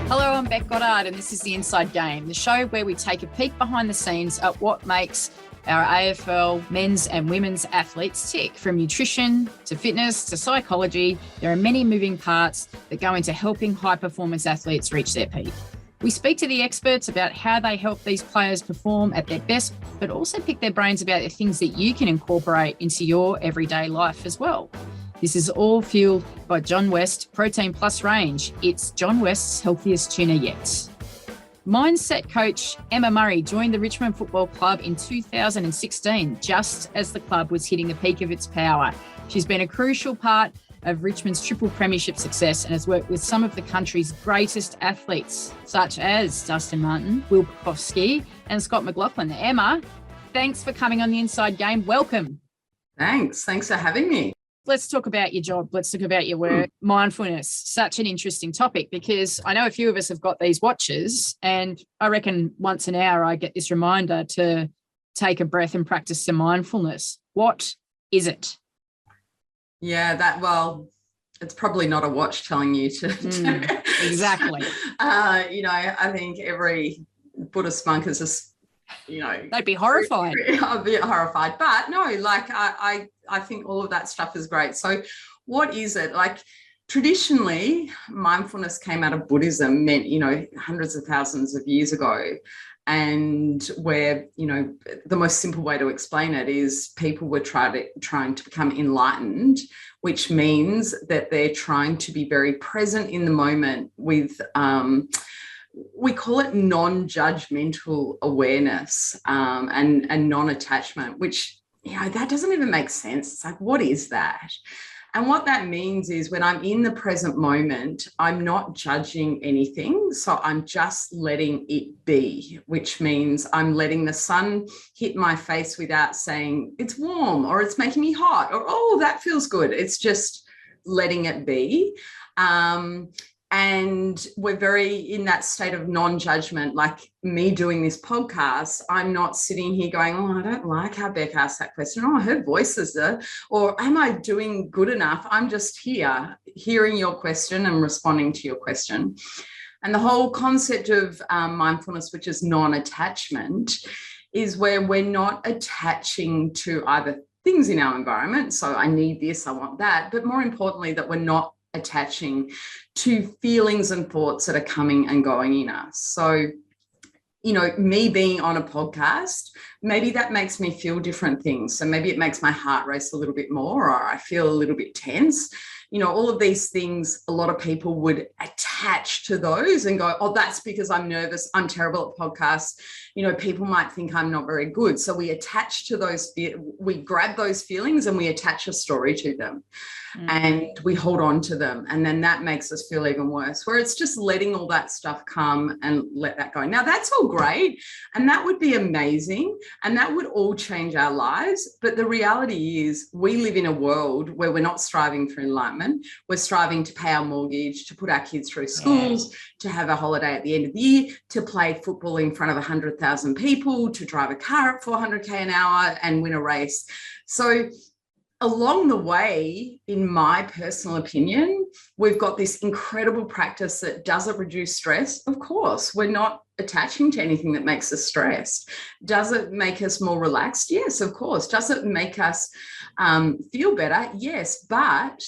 Hello, I'm Goddard, and this is The Inside Game, the show where we take a peek behind the scenes at what makes our AFL men's and women's athletes tick. From nutrition to fitness to psychology, there are many moving parts that go into helping high-performance athletes reach their peak. We speak to the experts about how they help these players perform at their best, but also pick their brains about the things that you can incorporate into your everyday life as well. This is all fueled by John West Protein Plus range. It's John West's healthiest tuna yet. Mindset coach Emma Murray joined the Richmond Football Club in 2016, just as the club was hitting the peak of its power. She's been a crucial part of Richmond's triple premiership success and has worked with some of the country's greatest athletes, such as Dustin Martin, Will Pukowski, and Scott McLaughlin. Emma, thanks for coming on The Inside Game. Welcome. Thanks for having me. Let's talk about your job. Let's talk about your work. Mindfulness, such an interesting topic, because I know a few of us have got these watches, and I reckon once an hour I get this reminder to take a breath and practice some mindfulness. What is it? Yeah, it's probably not a watch telling you to do. Exactly. I think every Buddhist monk is just, they'd be horrified. I'd be horrified. But no, I think all of that stuff is great. So what is it? Traditionally, mindfulness came out of Buddhism, meant, hundreds of thousands of years ago. And where, the most simple way to explain it is people were trying to become enlightened, which means that they're trying to be very present in the moment with, we call it non-judgmental awareness and non-attachment, which, that doesn't even make sense. It's like, what is that? And what that means is when I'm in the present moment, I'm not judging anything. So I'm just letting it be, which means I'm letting the sun hit my face without saying it's warm or it's making me hot or, oh, that feels good. It's just letting it be. And we're very in that state of non-judgment. Like me doing this podcast, I'm not sitting here going, oh, I don't like how Beck asked that question. Oh, her voice is there. Or am I doing good enough? I'm just here hearing your question and responding to your question. And the whole concept of mindfulness, which is non-attachment, is where we're not attaching to either things in our environment. So I need this, I want that. But more importantly, that we're not attaching to feelings and thoughts that are coming and going in us. So, me being on a podcast, maybe that makes me feel different things. So maybe it makes my heart race a little bit more, or I feel a little bit tense. All of these things, a lot of people would attach to those and go, oh, that's because I'm nervous. I'm terrible at podcasts. People might think I'm not very good. So we attach to those, we grab those feelings and we attach a story to them and we hold on to them. And then that makes us feel even worse, where it's just letting all that stuff come and let that go. Now, that's all great. And that would be amazing. And that would all change our lives. But the reality is we live in a world where we're not striving for enlightenment. We're striving to pay our mortgage, to put our kids through schools, to have a holiday at the end of the year, to play football in front of 100,000 people, to drive a car at 400k an hour and win a race. So along the way, in my personal opinion, we've got this incredible practice that doesn't reduce stress. Of course, we're not attaching to anything that makes us stressed. Does it make us more relaxed? Yes, of course. Does it make us feel better? Yes. But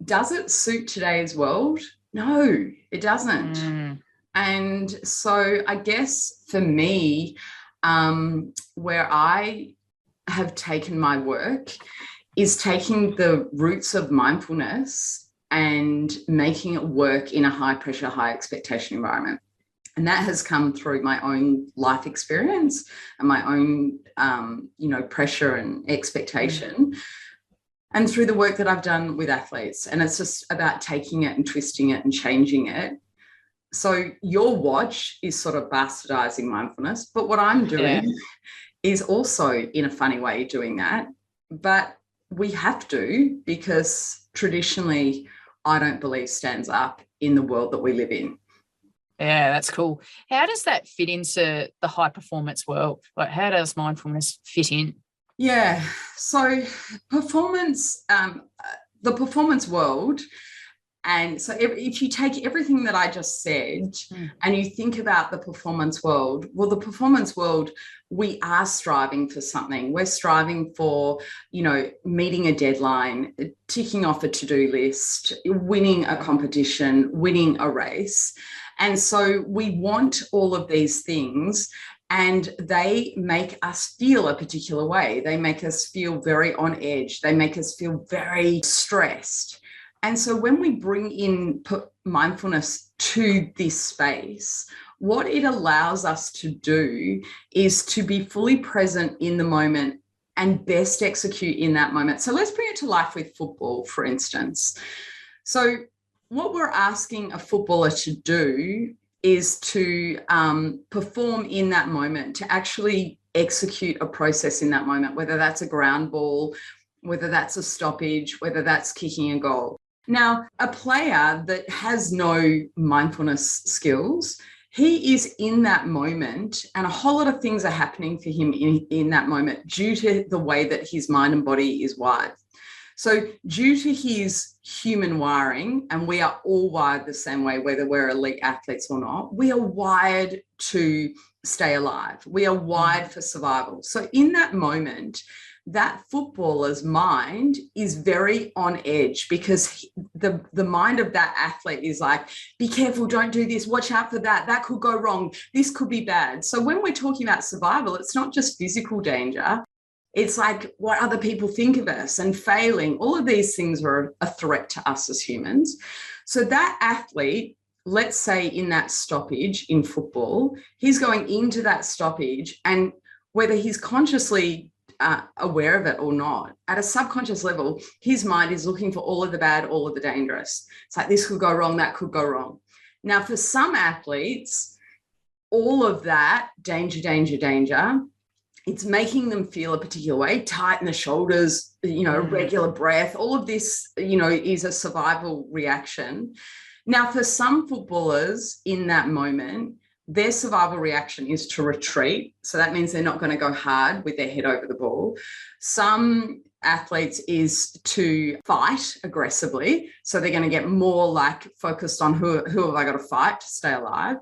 does it suit today's world? No, it doesn't. And so I guess for me, where I have taken my work is taking the roots of mindfulness and making it work in a high pressure, high expectation environment. And that has come through my own life experience and my own, pressure and expectation. And through the work that I've done with athletes. And it's just about taking it and twisting it and changing it. So your watch is sort of bastardizing mindfulness, but what I'm doing is also in a funny way doing that. But we have to, because traditionally, I don't believe stands up in the world that we live in. Yeah, that's cool. How does that fit into the high performance world? Like, how does mindfulness fit in? Yeah, so performance, the performance world And so if you take everything that I just said and you think about the performance world, well, the performance world, we are striving for something. We're striving for, meeting a deadline, ticking off a to-do list, winning a competition, winning a race. And so we want all of these things, and they make us feel a particular way. They make us feel very on edge. They make us feel very stressed. And so when we bring in mindfulness to this space, what it allows us to do is to be fully present in the moment and best execute in that moment. So let's bring it to life with football, for instance. So what we're asking a footballer to do is to perform in that moment, to actually execute a process in that moment, whether that's a ground ball, whether that's a stoppage, whether that's kicking a goal. Now, a player that has no mindfulness skills, he is in that moment, and a whole lot of things are happening for him in that moment due to the way that his mind and body is wired. So due to his human wiring, and we are all wired the same way, whether we're elite athletes or not, we are wired to stay alive. We are wired for survival. So in that moment, that footballer's mind is very on edge, because the mind of that athlete is like, be careful, don't do this, watch out for that could go wrong, this could be bad. So when we're talking about survival, it's not just physical danger. It's like what other people think of us and failing. All of these things are a threat to us as humans. So that athlete, let's say in that stoppage in football, he's going into that stoppage, and whether he's consciously aware of it or not, at a subconscious level, his mind is looking for all of the bad, all of the dangerous. It's like, this could go wrong, that could go wrong. Now, for some athletes, all of that danger, it's making them feel a particular way, tighten the shoulders, regular breath, all of this, is a survival reaction. Now, for some footballers in that moment, their survival reaction is to retreat. So that means they're not going to go hard with their head over the ball. Some athletes is to fight aggressively. So they're going to get more like focused on who have I got to fight to stay alive.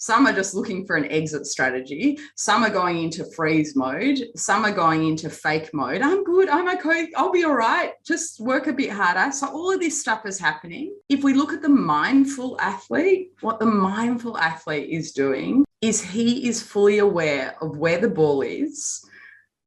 Some are just looking for an exit strategy. Some are going into freeze mode. Some are going into fake mode. I'm good. I'm okay. I'll be all right. Just work a bit harder. So all of this stuff is happening. If we look at the mindful athlete, what the mindful athlete is doing is he is fully aware of where the ball is,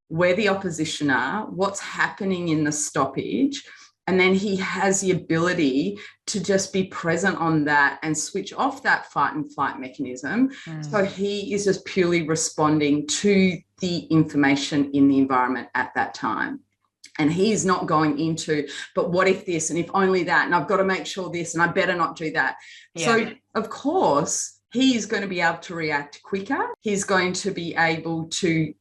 where the opposition are, what's happening in the stoppage. And then he has the ability to just be present on that and switch off that fight and flight mechanism. So he is just purely responding to the information in the environment at that time. And he's not going into, but what if this, and if only that, and I've got to make sure this, and I better not do that. Yeah. So of course, he is going to be able to react quicker. He's going to be able to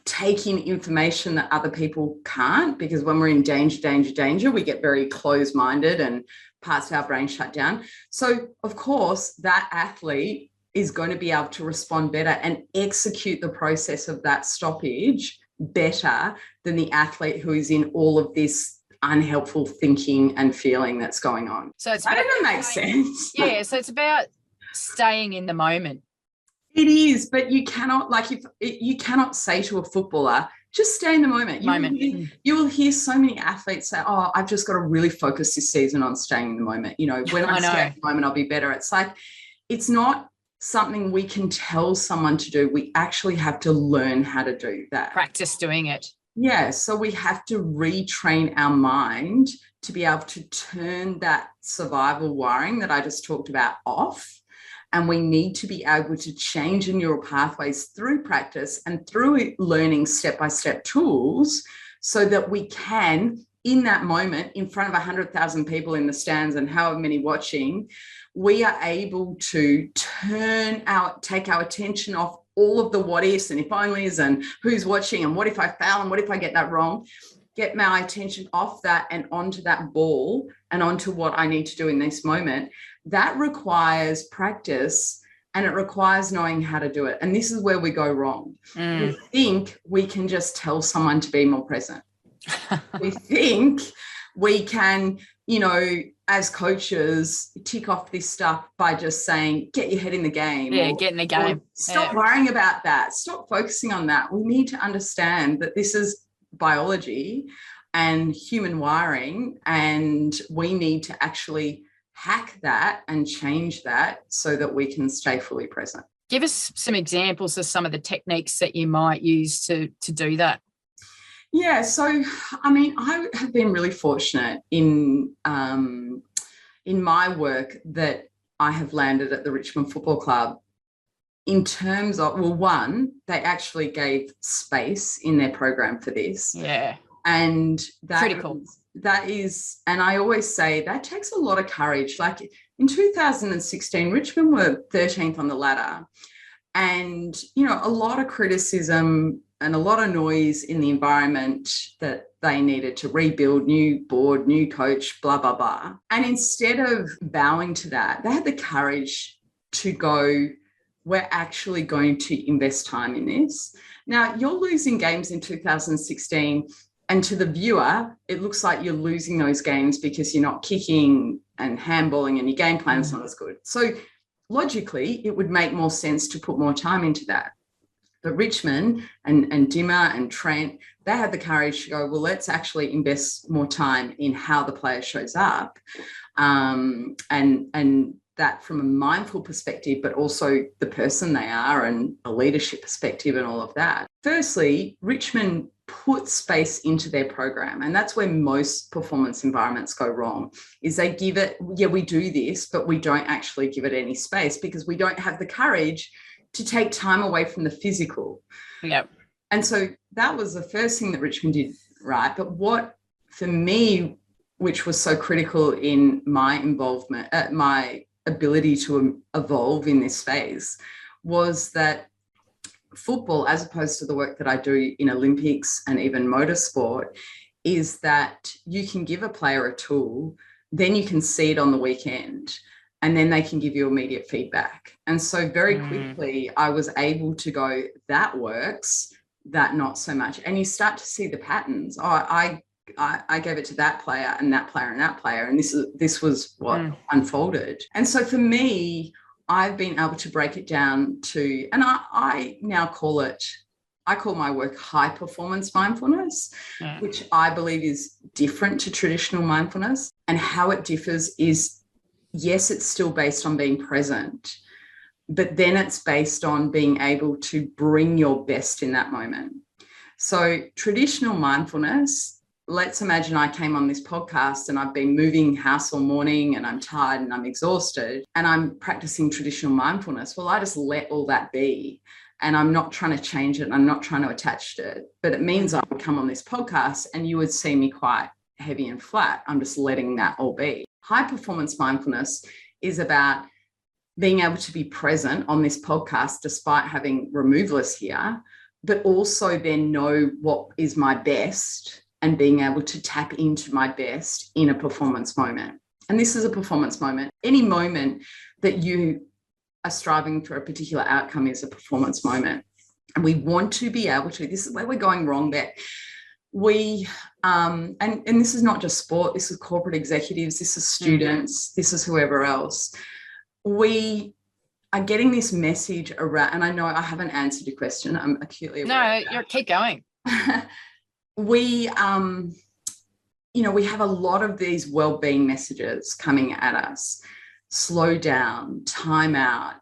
take in information that other people can't, because when we're in danger, we get very closed-minded and parts of our brain shut down. So, of course, that athlete is going to be able to respond better and execute the process of that stoppage better than the athlete who is in all of this unhelpful thinking and feeling that's going on. So it's I don't know if that makes sense. Yeah, so it's about staying in the moment. It is, but you cannot, you cannot say to a footballer, just stay in the moment. You will hear so many athletes say, oh, I've just got to really focus this season on staying in the moment. When I stay in the moment, I'll be better. It's like, it's not something we can tell someone to do. We actually have to learn how to do that. Practice doing it. Yeah, so we have to retrain our mind to be able to turn that survival wiring that I just talked about off. And we need to be able to change the neural pathways through practice and through learning step-by-step tools, so that we can, in that moment, in front of 100,000 people in the stands and however many watching, we are able to take our attention off all of the what ifs and if onlys and who's watching and what if I fail and what if I get that wrong. Get my attention off that and onto that ball and onto what I need to do in this moment. That requires practice, and it requires knowing how to do it. And this is where we go wrong. We think we can just tell someone to be more present. We think we can, as coaches, tick off this stuff by just saying, get your head in the game. Get in the game. Stop worrying about that. Stop focusing on that. We need to understand that this is biology and human wiring, and we need to actually hack that and change that so that we can stay fully present. Give us some examples of some of the techniques that you might use to do that. Yeah, so I mean, I have been really fortunate in my work that I have landed at the Richmond Football Club in terms of, well, one, they actually gave space in their program for this. Yeah. And that critical. That is, and I always say that takes a lot of courage. Like in 2016, Richmond were 13th on the ladder. And, you know, a lot of criticism and a lot of noise in the environment that they needed to rebuild, new board, new coach, blah, blah, blah. And instead of bowing to that, they had the courage to go, we're actually going to invest time in this. Now, you're losing games in 2016, and to the viewer, it looks like you're losing those games because you're not kicking and handballing and your game plan is not as good. So logically, it would make more sense to put more time into that. But Richmond and Dimmer and Trent, they had the courage to go, well, let's actually invest more time in how the player shows up. And that from a mindful perspective, but also the person they are and a leadership perspective and all of that. Firstly, Richmond put space into their program. And that's where most performance environments go wrong, is they give it, yeah, we do this, but we don't actually give it any space because we don't have the courage to take time away from the physical. Yep. And so that was the first thing that Richmond did right. But what, for me, which was so critical in my involvement, my ability to evolve in this space, was that football, as opposed to the work that I do in Olympics and even motorsport, is that you can give a player a tool, then you can see it on the weekend, and then they can give you immediate feedback. And so very quickly, I was able to go, that works, that not so much. And you start to see the patterns. Oh, I gave it to that player and that player and that player, and this was what unfolded. And so for me, I've been able to break it down to, and I now call my work high performance mindfulness, which I believe is different to traditional mindfulness. And how it differs is, yes, it's still based on being present, but then it's based on being able to bring your best in that moment. So traditional mindfulness, let's imagine I came on this podcast and I've been moving house all morning and I'm tired and I'm exhausted and I'm practicing traditional mindfulness. Well, I just let all that be and I'm not trying to change it and I'm not trying to attach to it. But it means I would come on this podcast and you would see me quite heavy and flat. I'm just letting that all be. High performance mindfulness is about being able to be present on this podcast despite having removalists here, but also then know what is my best and being able to tap into my best in a performance moment. And this is a performance moment. Any moment that you are striving for a particular outcome is a performance moment. And we want to be able to, this is where we're going wrong, Beck. We, and this is not just sport, this is corporate executives, this is students, this is whoever else. We are getting this message around, and I know I haven't answered your question, I'm acutely aware. No, keep going. We, we have a lot of these well-being messages coming at us. Slow down, time out,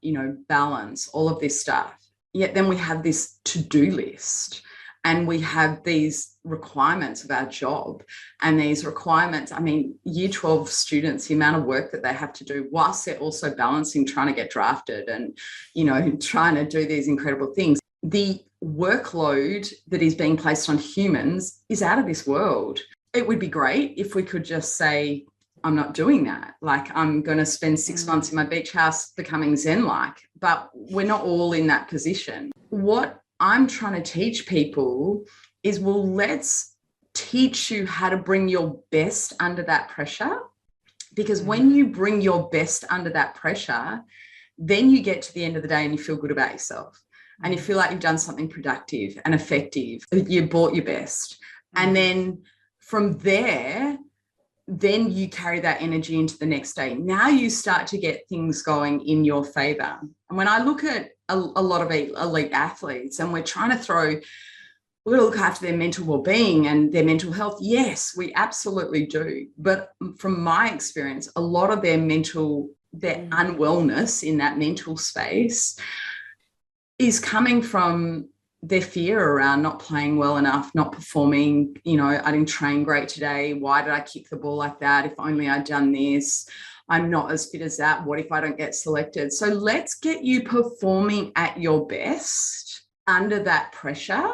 balance, all of this stuff. Yet then we have this to-do list and we have these requirements of our job and these requirements. I mean, year 12 students, the amount of work that they have to do whilst they're also balancing trying to get drafted and, trying to do these incredible things. The workload that is being placed on humans is out of this world. It would be great if we could just say, I'm not doing that. Like, I'm going to spend 6 months in my beach house becoming Zen-like, but we're not all in that position. What I'm trying to teach people is, well, let's teach you how to bring your best under that pressure. Because when you bring your best under that pressure, then you get to the end of the day and you feel good about yourself. And you feel like you've done something productive and effective. You brought your best. And then from there, then you carry that energy into the next day. Now you start to get things going in your favor. And when I look at a lot of elite athletes, and we're trying to look after their mental well-being and their mental health, yes, we absolutely do. But from my experience, a lot of their unwellness in that mental space is coming from their fear around not playing well enough, not performing. I didn't train great today. Why did I kick the ball like that? If only I'd done this. I'm not as fit as that. What if I don't get selected? So let's get you performing at your best under that pressure,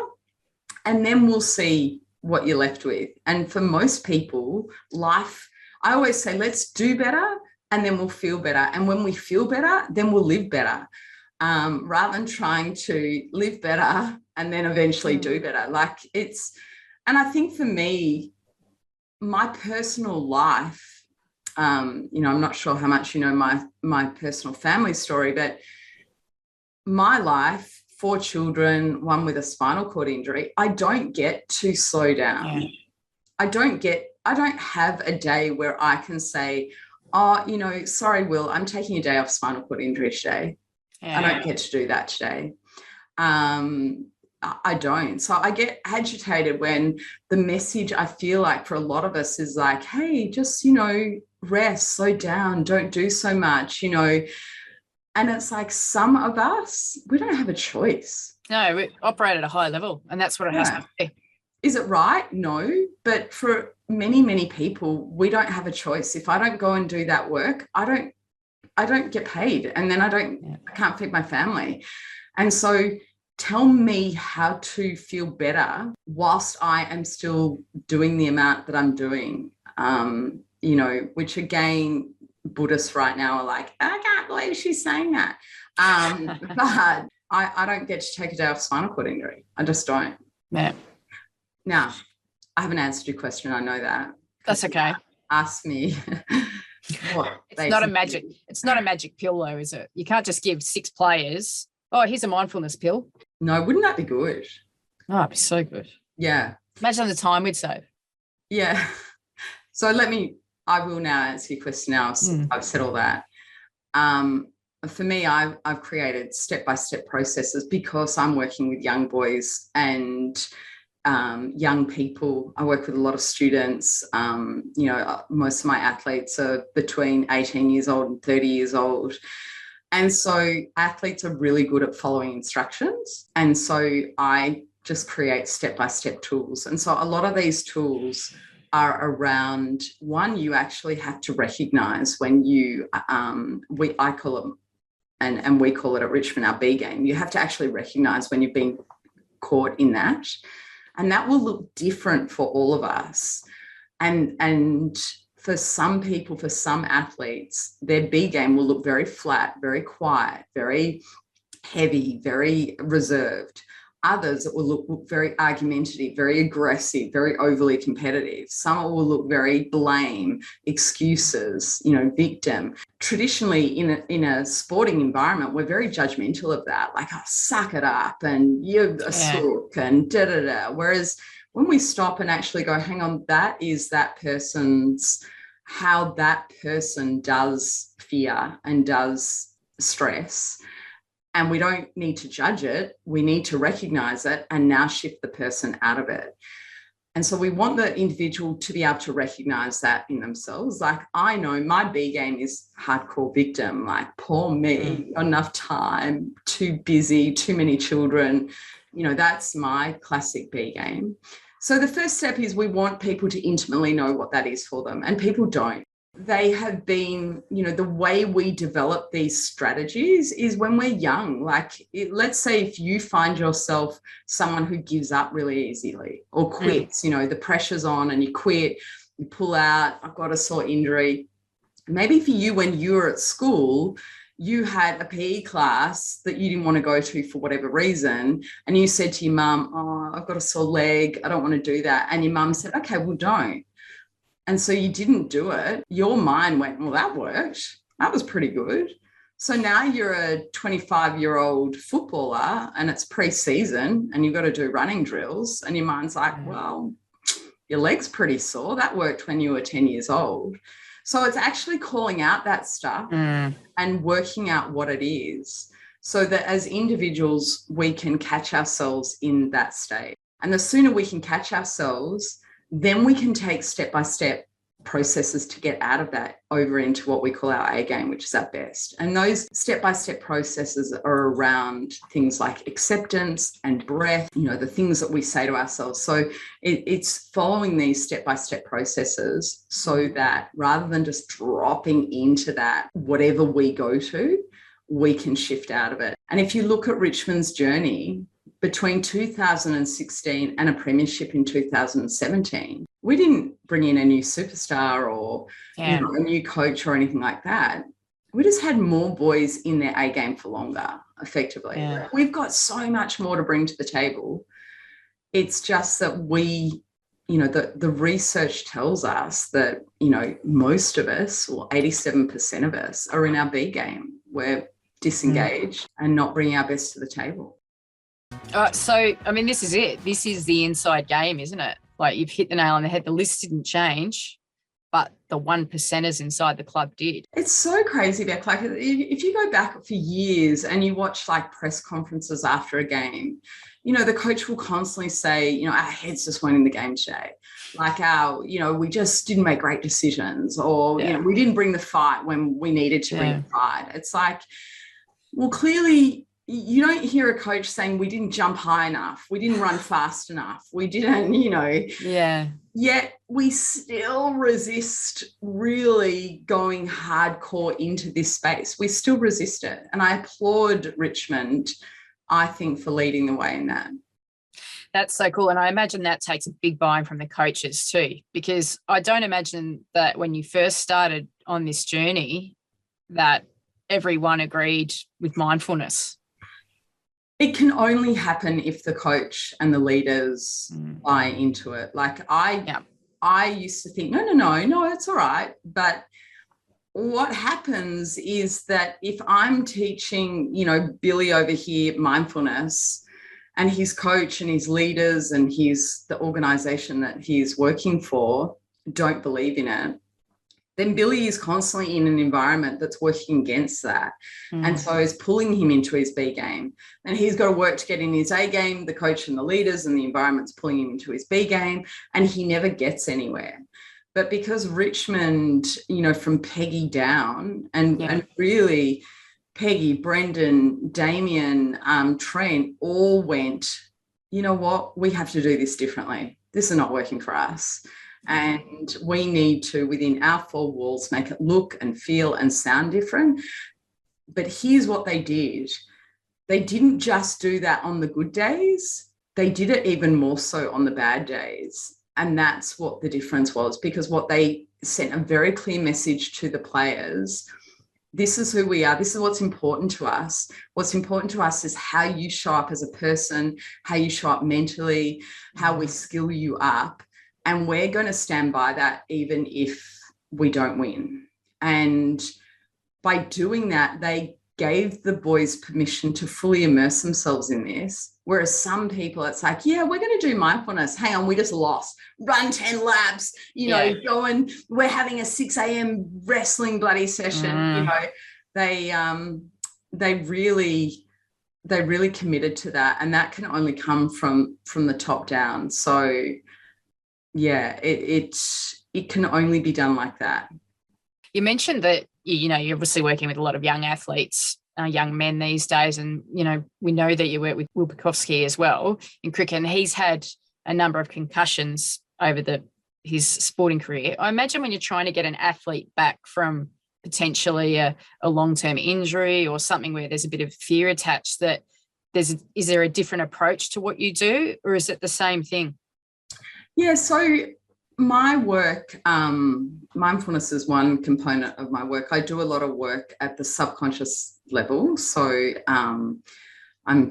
and then we'll see what you're left with. And for most people, life, I always say, let's do better and then we'll feel better. And when we feel better, then we'll live better. Rather than trying to live better and then eventually do better. And I think for me, my personal life, I'm not sure how much you know my personal family story, but my life, 4 children, one with a spinal cord injury, I don't get to slow down. Yeah. I don't have a day where I can say, oh, sorry, Will, I'm taking a day off spinal cord injury today. Yeah. I don't get to do that today. I don't. So I get agitated when the message, I feel like for a lot of us, is like, hey, just, rest, slow down, don't do so much, And it's like, some of us, we don't have a choice. No, we operate at a high level, and that's what it has to be. Is it right? No. But for many, many people, we don't have a choice. If I don't go and do that work, I don't get paid, and then I can't feed my family. And so tell me how to feel better whilst I am still doing the amount that I'm doing, which again, Buddhists right now are like, I can't believe she's saying that. But I don't get to take a day off spinal cord injury. I just don't. Yeah. Now, I haven't answered your question. I know that. That's okay. Ask me. It's not a magic pill though, is it? You can't just give 6 players, here's a mindfulness pill. No, wouldn't that be good? Oh, it'd be so good. Yeah. Imagine the time we'd save. Yeah. So I will now answer your question now. I've said all that. For me, I've created step-by-step processes because I'm working with young boys and young people. I work with a lot of students. Most of my athletes are between 18 years old and 30 years old. And so athletes are really good at following instructions. And so I just create step-by-step tools. And so a lot of these tools are around, one, you actually have to recognize when you, I call them, and we call it at Richmond our B game, you have to actually recognize when you've been caught in that. And that will look different for all of us. And for some people, for some athletes, their B game will look very flat, very quiet, very heavy, very reserved. Others, it will look very argumentative, very aggressive, very overly competitive. Some will look very blame, excuses, victim. Traditionally, in a sporting environment, we're very judgmental of that, like, suck it up and you're a sook and da-da-da. Whereas when we stop and actually go, hang on, that is how that person does fear and does stress. And we don't need to judge it. We need to recognize it and now shift the person out of it. And so we want the individual to be able to recognize that in themselves. Like, I know my B game is hardcore victim, like, poor me, not enough time, too busy, too many children. That's my classic B game. So the first step is we want people to intimately know what that is for them. And people don't. They have been, the way we develop these strategies is when we're young. Like, let's say if you find yourself someone who gives up really easily or quits, the pressure's on and you quit, you pull out, I've got a sore injury. Maybe for you, when you were at school, you had a PE class that you didn't want to go to for whatever reason, and you said to your mum, I've got a sore leg, I don't want to do that. And your mum said, okay, well, don't. And so you didn't do it. Your mind went, well, that worked. That was pretty good. So now you're a 25-year-old footballer and it's pre-season and you've got to do running drills, and your mind's like, well, your leg's pretty sore. That worked when you were 10 years old. So it's actually calling out that stuff and working out what it is so that as individuals, we can catch ourselves in that state. And the sooner we can catch ourselves, then we can take step-by-step processes to get out of that over into what we call our A game, which is our best. And those step-by-step processes are around things like acceptance and breath, the things that we say to ourselves. So it's following these step-by-step processes so that rather than just dropping into that, whatever we go to, we can shift out of it. And if you look at Richmond's journey, between 2016 and a premiership in 2017, we didn't bring in a new superstar or a new coach or anything like that. We just had more boys in their A game for longer, effectively. Yeah. We've got so much more to bring to the table. It's just that we, the research tells us that, most of us, or 87% of us, are in our B game. We're disengaged and not bringing our best to the table. So, this is it. This is the inside game, isn't it? Like, you've hit the nail on the head. The list didn't change, but the 1%ers inside the club did. It's so crazy, Beck. Like, if you go back for years and you watch like press conferences after a game, the coach will constantly say, our heads just weren't in the game today. Like we just didn't make great decisions, or, we didn't bring the fight when we needed to bring the fight. It's like, well, clearly you don't hear a coach saying we didn't jump high enough, we didn't run fast enough, we didn't, yet we still resist really going hardcore into this space. We still resist it. And I applaud Richmond, I think, for leading the way in that. That's so cool. And I imagine that takes a big buy-in from the coaches too, because I don't imagine that when you first started on this journey that everyone agreed with mindfulness. It can only happen if the coach and the leaders buy into it. Like I used to think, no, it's all right. But what happens is that if I'm teaching, Billy over here mindfulness, and his coach and his leaders and the organization that he's working for don't believe in it, then Billy is constantly in an environment that's working against that. And so is pulling him into his B game. And he's got to work to get in his A game, the coach and the leaders and the environment's pulling him into his B game, and he never gets anywhere. But because Richmond, from Peggy down and really Peggy, Brendan, Damien, Trent all went, you know what, we have to do this differently. This is not working for us. And we need to, within our four walls, make it look and feel and sound different. But here's what they did. They didn't just do that on the good days. They did it even more so on the bad days. And that's what the difference was, because what they sent a very clear message to the players. This is who we are. This is what's important to us. What's important to us is how you show up as a person, how you show up mentally, how we skill you up. And we're going to stand by that even if we don't win. And by doing that, they gave the boys permission to fully immerse themselves in this. Whereas some people, it's like, we're going to do mindfulness. Hang on, we just lost. Run 10 laps, go and we're having a 6 a.m. wrestling bloody session. They really committed to that. And that can only come from the top down. So it can only be done like that. You mentioned that, you're obviously working with a lot of young athletes, young men these days. And, we know that you work with Will Bukowski as well in cricket, and he's had a number of concussions over his sporting career. I imagine when you're trying to get an athlete back from potentially a long-term injury or something where there's a bit of fear attached, that is there a different approach to what you do, or is it the same thing? Yeah, so my work, mindfulness is one component of my work. I do a lot of work at the subconscious level. So I'm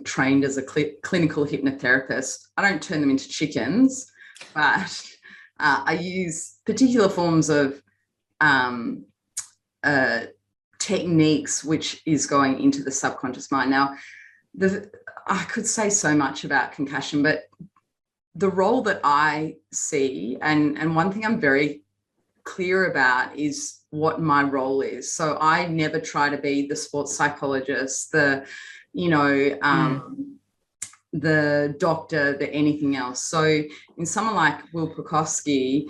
trained as a clinical hypnotherapist. I don't turn them into chickens, but I use particular forms of techniques which is going into the subconscious mind. Now, I could say so much about concussion, but the role that I see, and one thing I'm very clear about is what my role is. So I never try to be the sports psychologist, the doctor, the anything else. So in someone like Will Pukowski,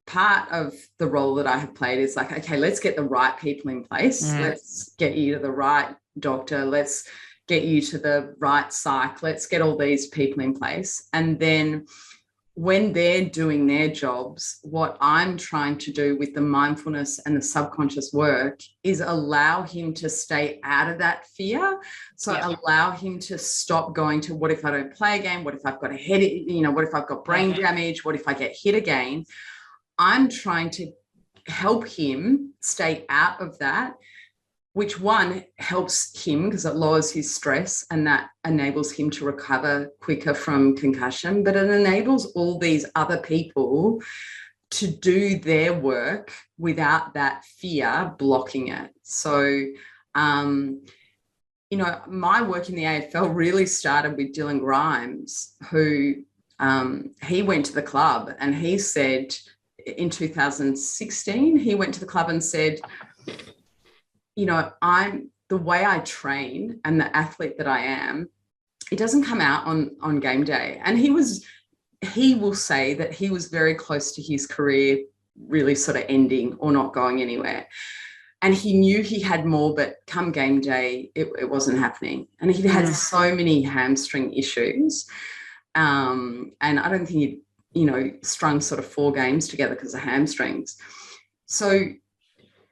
part of the role that I have played is like, okay, let's get the right people in place. Let's get you to the right doctor. Let's get you to the right psych. Let's get all these people in place. And then when they're doing their jobs, what I'm trying to do with the mindfulness and the subconscious work is allow him to stay out of that fear. So allow him to stop going to, what if I don't play again? What if I've got a headache? What if I've got brain damage? What if I get hit again? I'm trying to help him stay out of that, which one helps him because it lowers his stress and that enables him to recover quicker from concussion, but it enables all these other people to do their work without that fear blocking it. So, my work in the AFL really started with Dylan Grimes, who he went to the club and he said in 2016, he went to the club and said, I'm the way I train and the athlete that I am, it doesn't come out on game day. And he will say that he was very close to his career really sort of ending or not going anywhere. And he knew he had more, but come game day, it wasn't happening. And he had so many hamstring issues. And I don't think he'd, strung sort of 4 games together because of hamstrings. So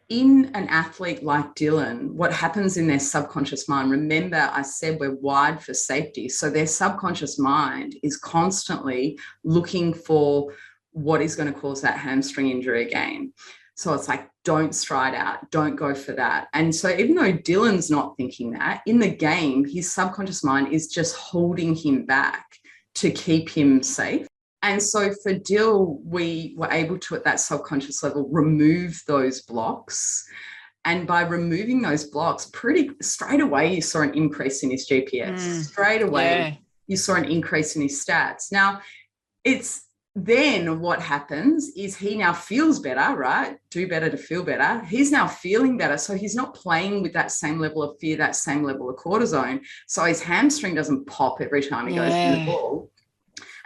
in an athlete like Dylan, what happens in their subconscious mind, remember I said we're wired for safety. So their subconscious mind is constantly looking for what is going to cause that hamstring injury again. So it's like, don't stride out, don't go for that. And so even though Dylan's not thinking that, in the game, his subconscious mind is just holding him back to keep him safe. And so for Dill, we were able to, at that subconscious level, remove those blocks. And by removing those blocks, pretty straight away, you saw an increase in his GPS. Straight away, you saw an increase in his stats. Now, it's then what happens is he now feels better, right? Do better to feel better. He's now feeling better. So he's not playing with that same level of fear, that same level of cortisone. So his hamstring doesn't pop every time he goes to the ball.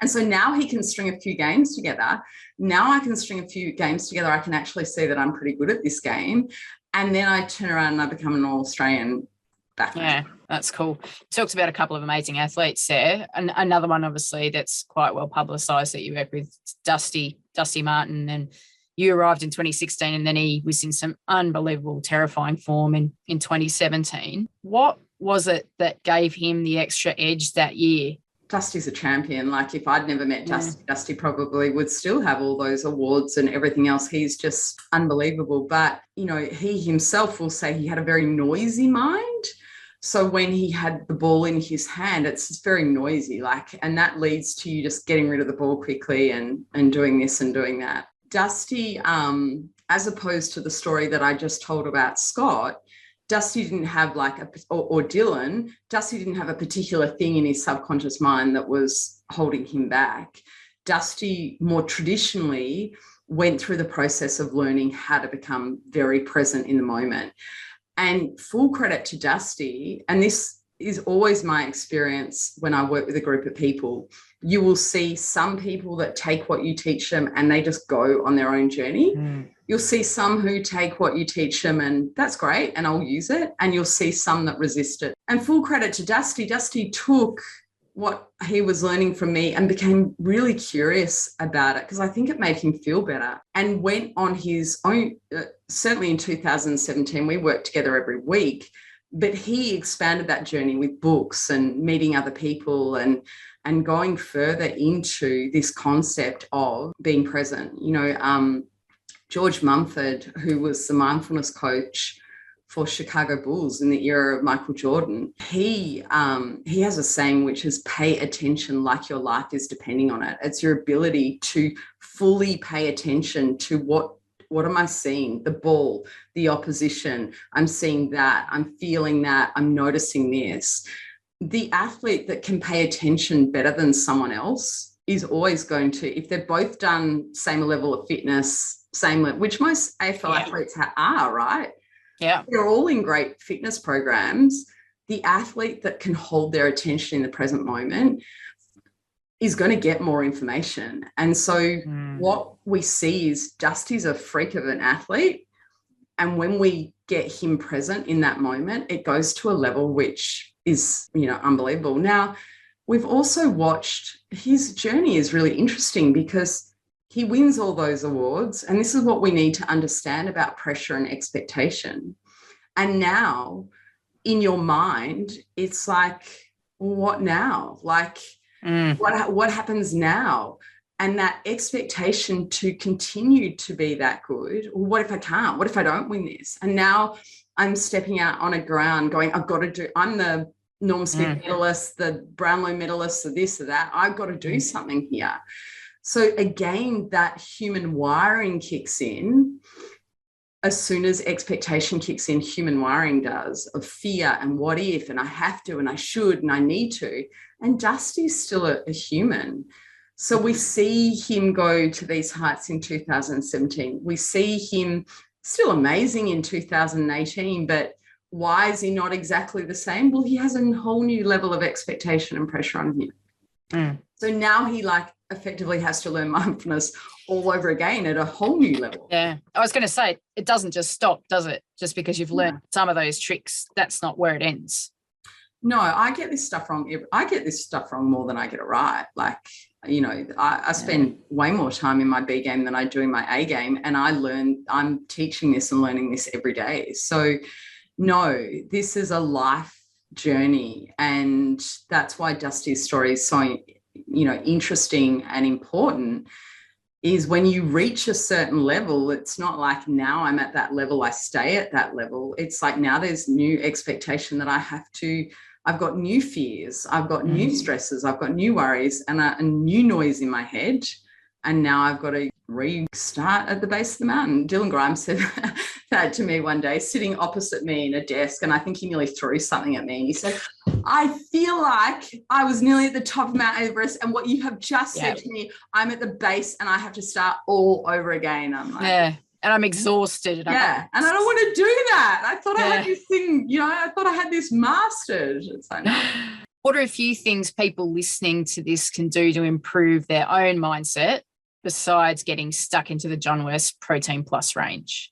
And so now he can string a few games together. Now I can string a few games together. I can actually see that I'm pretty good at this game. And then I turn around and I become an All-Australian back. Yeah, that's cool. Talked about a couple of amazing athletes there. And another one, obviously, that's quite well publicised that you work with, Dusty Martin. And you arrived in 2016 and then he was in some unbelievable, terrifying form in 2017. What was it that gave him the extra edge that year? Dusty's a champion. Like if I'd never met Dusty, Dusty probably would still have all those awards and everything else. He's just unbelievable. But, he himself will say he had a very noisy mind. So when he had the ball in his hand, it's very noisy, and that leads to you just getting rid of the ball quickly and doing this and doing that. Dusty, as opposed to the story that I just told about Scott, Dusty didn't have or Dylan, Dusty didn't have a particular thing in his subconscious mind that was holding him back. Dusty more traditionally went through the process of learning how to become very present in the moment. And full credit to Dusty, and this is always my experience when I work with a group of people, you will see some people that take what you teach them and they just go on their own journey. You'll see some who take what you teach them and that's great and I'll use it. And you'll see some that resist it. And full credit to Dusty. Dusty took what he was learning from me and became really curious about it because I think it made him feel better and went on his own. Certainly in 2017, we worked together every week, but he expanded that journey with books and meeting other people and going further into this concept of being present. George Mumford, who was the mindfulness coach for Chicago Bulls in the era of Michael Jordan, he has a saying which is pay attention like your life is depending on it. It's your ability to fully pay attention to what am I seeing? The ball, the opposition. I'm seeing that. I'm feeling that. I'm noticing this. The athlete that can pay attention better than someone else is always going to, if they've both done same level of fitness, which most AFL athletes are, right? Yeah. They're all in great fitness programs. The athlete that can hold their attention in the present moment is going to get more information. And so what we see is Dusty's a freak of an athlete. And when we get him present in that moment, it goes to a level which is, unbelievable. Now, we've also watched his journey is really interesting because he wins all those awards. And this is what we need to understand about pressure and expectation. And now in your mind, it's like, what now? Like, what happens now? And that expectation to continue to be that good. Well, what if I can't? What if I don't win this? And now I'm stepping out on a ground going, I'm the Norm Smith medalist, the Brownlow medalist, or this or that. I've got to do something here. So again, that human wiring kicks in. As soon as expectation kicks in, human wiring does, of fear and what if, and I have to, and I should, and I need to. And Dusty's still a human. So we see him go to these heights in 2017. We see him still amazing in 2018, but why is he not exactly the same? Well, he has a whole new level of expectation and pressure on him. So now he effectively has to learn mindfulness all over again at a whole new level. Yeah. I was going to say, it doesn't just stop, does it? Just because you've learned some of those tricks, that's not where it ends. No, I get this stuff wrong. I get this stuff wrong more than I get it right. I spend way more time in my B game than I do in my A game. And I'm teaching this and learning this every day. So no, this is a life journey. And that's why Dusty's story is so, interesting and important, is when you reach a certain level, it's not like now I'm at that level, I stay at that level. It's like now there's new expectation that I've got new fears, I've got new stresses, I've got new worries and a new noise in my head. And now I've got to restart at the base of the mountain. Dylan Grimes said that to me one day, sitting opposite me in a desk, and I think he nearly threw something at me. And he said, I feel like I was nearly at the top of Mount Everest, and what you have just said to me, I'm at the base and I have to start all over again. I'm like, and I'm exhausted. And I don't want to do that. I thought I had this thing, I thought I had this mastered. It's like, no. What are a few things people listening to this can do to improve their own mindset besides getting stuck into the John West Protein Plus range?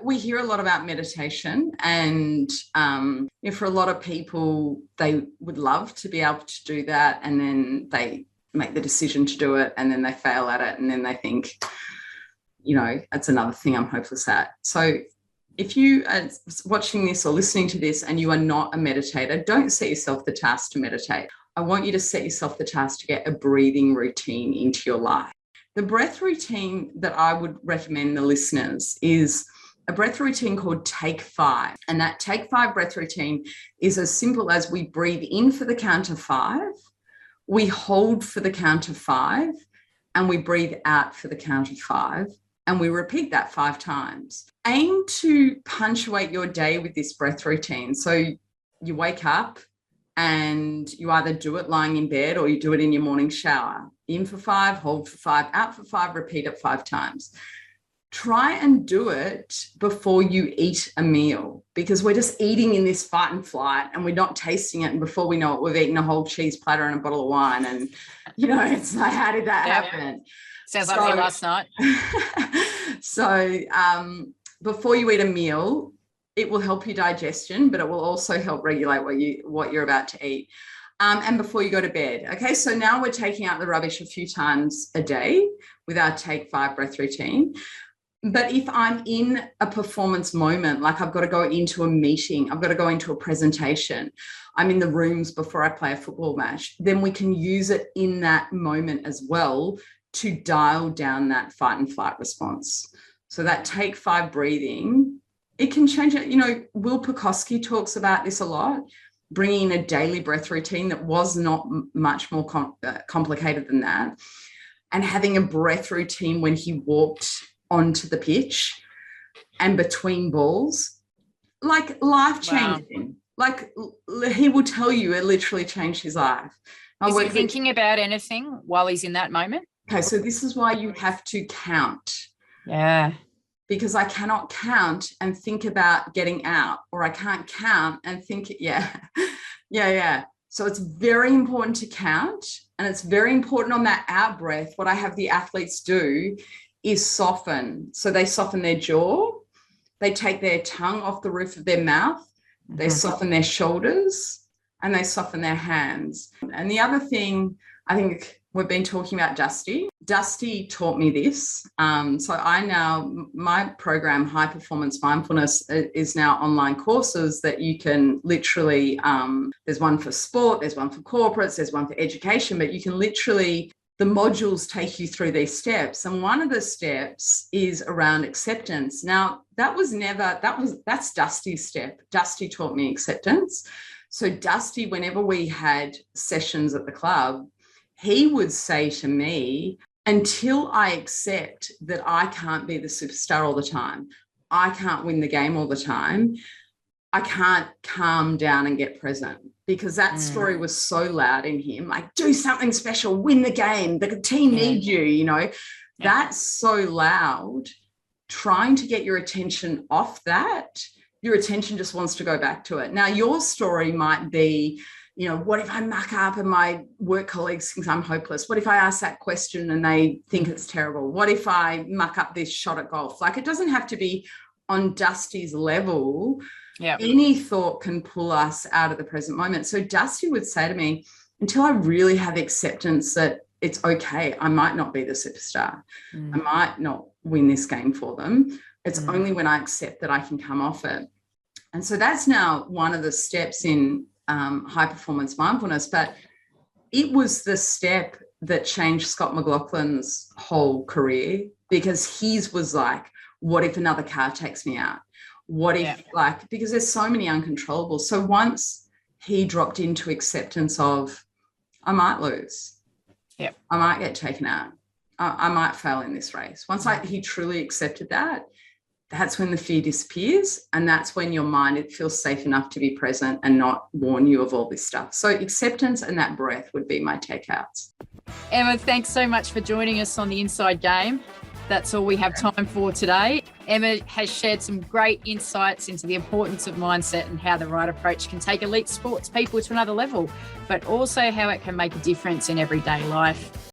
We hear a lot about meditation, and for a lot of people, they would love to be able to do that, and then they make the decision to do it, and then they fail at it, and then they think, that's another thing I'm hopeless at. So if you are watching this or listening to this and you are not a meditator, don't set yourself the task to meditate. I want you to set yourself the task to get a breathing routine into your life. The breath routine that I would recommend the listeners is a breath routine called Take 5. And that Take 5 breath routine is as simple as we breathe in for the count of 5, we hold for the count of 5, and we breathe out for the count of 5. And we repeat that 5 times. Aim to punctuate your day with this breath routine. So you wake up and you either do it lying in bed or you do it in your morning shower. In for 5, hold for 5, out for 5, repeat it 5 times. Try and do it before you eat a meal, because we're just eating in this fight and flight and we're not tasting it. And before we know it, we've eaten a whole cheese platter and a bottle of wine. And, it's like, how did that happen? Sounds like me last night. So before you eat a meal, it will help your digestion, but it will also help regulate what you're about to eat. And before you go to bed. Okay, so now we're taking out the rubbish a few times a day with our Take 5 breath routine. But if I'm in a performance moment, like I've got to go into a meeting, I've got to go into a presentation, I'm in the rooms before I play a football match, then we can use it in that moment as well to dial down that fight and flight response. So that Take 5 breathing, it can change it. Will Pekoski talks about this a lot, bringing in a daily breath routine that was not much more complicated than that, and having a breath routine when he walked onto the pitch and between balls, like life changing. Wow. Like he will tell you it literally changed his life. I Is work he with- thinking about anything while he's in that moment? Okay, so this is why you have to count. Yeah. Because I cannot count and think about getting out, or I can't count and think, yeah. So it's very important to count, and it's very important on that out breath. What I have the athletes do is soften. So they soften their jaw, they take their tongue off the roof of their mouth, they soften their shoulders, and they soften their hands. And the other thing, I think we've been talking about Dusty. Dusty taught me this. So my program, High Performance Mindfulness, is now online courses that you can literally, there's one for sport, there's one for corporates, there's one for education, but you can literally, the modules take you through these steps. And one of the steps is around acceptance. Now, that's Dusty's step. Dusty taught me acceptance. So Dusty, whenever we had sessions at the club, he would say to me, until I accept that I can't be the superstar all the time, I can't win the game all the time, I can't calm down and get present, because that story was so loud in him. Like, do something special, win the game, the team needs you, you know. Yeah. That's so loud. Trying to get your attention off that, your attention just wants to go back to it. Now, your story might be, you know, what if I muck up and my work colleagues think I'm hopeless? What if I ask that question and they think it's terrible? What if I muck up this shot at golf? Like, it doesn't have to be on Dusty's level. Yeah. Any thought can pull us out of the present moment. So Dusty would say to me, until I really have acceptance that it's okay, I might not be the superstar. I might not win this game for them. It's only when I accept that I can come off it. And so that's now one of the steps in high performance mindfulness, but it was the step that changed Scott McLaughlin's whole career, because his was like, what if another car takes me out? What if because there's so many uncontrollables. So once he dropped into acceptance of, I might lose. I might get taken out. I might fail in this race. Once he truly accepted that, that's when the fear disappears, and that's when your mind, it feels safe enough to be present and not warn you of all this stuff. So acceptance and that breath would be my takeouts. Emma, thanks so much for joining us on The Inside Game. That's all we have time for today. Emma has shared some great insights into the importance of mindset and how the right approach can take elite sports people to another level, but also how it can make a difference in everyday life.